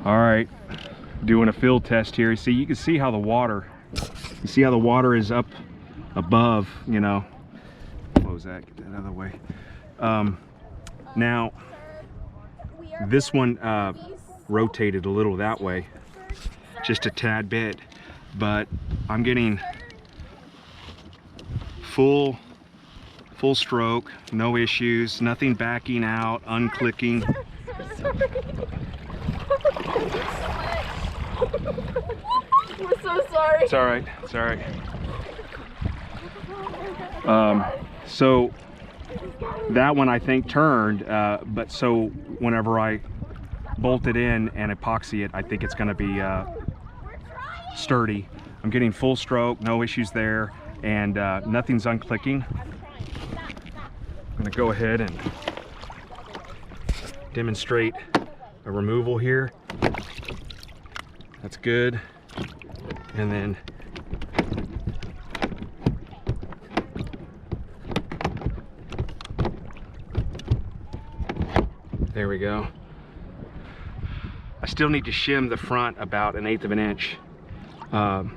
All right, doing a field test here. See, you can see how the water, you see how the water is up above, you know. What was that? Get that out of the way. Now, this one rotated a little that way, just a tad bit, but I'm getting full stroke, no issues, nothing backing out, unclicking. We're so sorry. It's all right. It's all right. So that one I think turned, but so whenever I bolt it in and epoxy it, I think it's going to be sturdy. I'm getting full stroke, no issues there, and nothing's unclicking. I'm going to go ahead and demonstrate a removal here. That's good. And then there we go. I still need to shim the front about 1/8 of an inch. So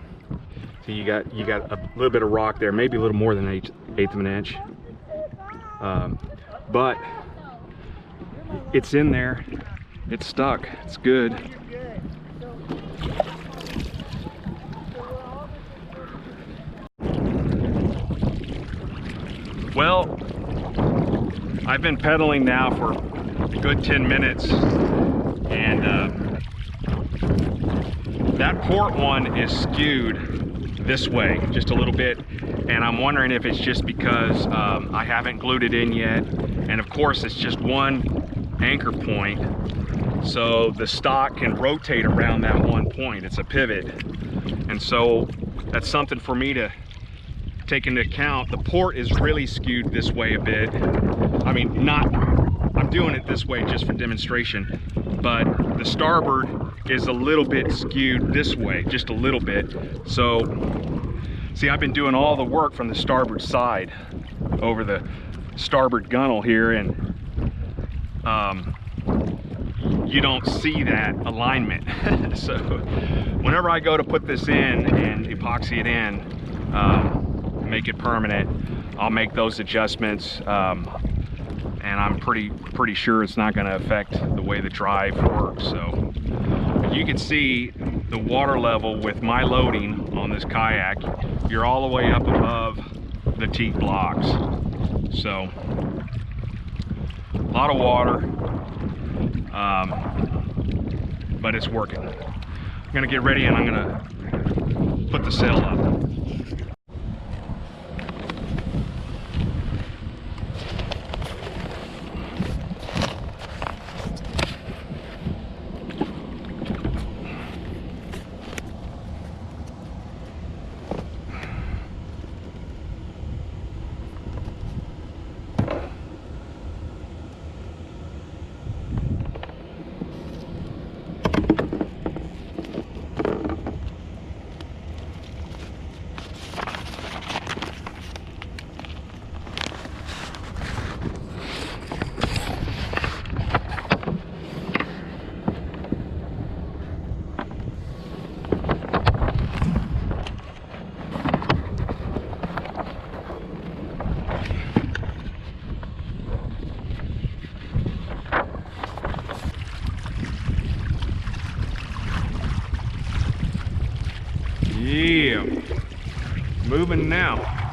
you got a little bit of rock there, maybe a little more than 1/8 of an inch. But it's in there. It's stuck. It's good. Well, I've been pedaling now for a good 10 minutes, and that port one is skewed this way just a little bit, and I'm wondering if it's just because I haven't glued it in yet, and of course it's just one anchor point, so the stock can rotate around that one point. It's a pivot, and so that's something for me to take into account. The port is really skewed this way a bit. I mean, I'm doing it this way just for demonstration, but the starboard is a little bit skewed this way, just a little bit. So, see, I've been doing all the work from the starboard side over the starboard gunnel here, and you don't see that alignment. So whenever I go to put this in and epoxy it in, make it permanent, I'll make those adjustments, and I'm pretty sure it's not going to affect the way the drive works. So you can see the water level with my loading on this kayak. You're all the way up above the teak blocks, so a lot of water, but it's working. I'm gonna get ready and I'm gonna put the sail up. Yeah, moving now.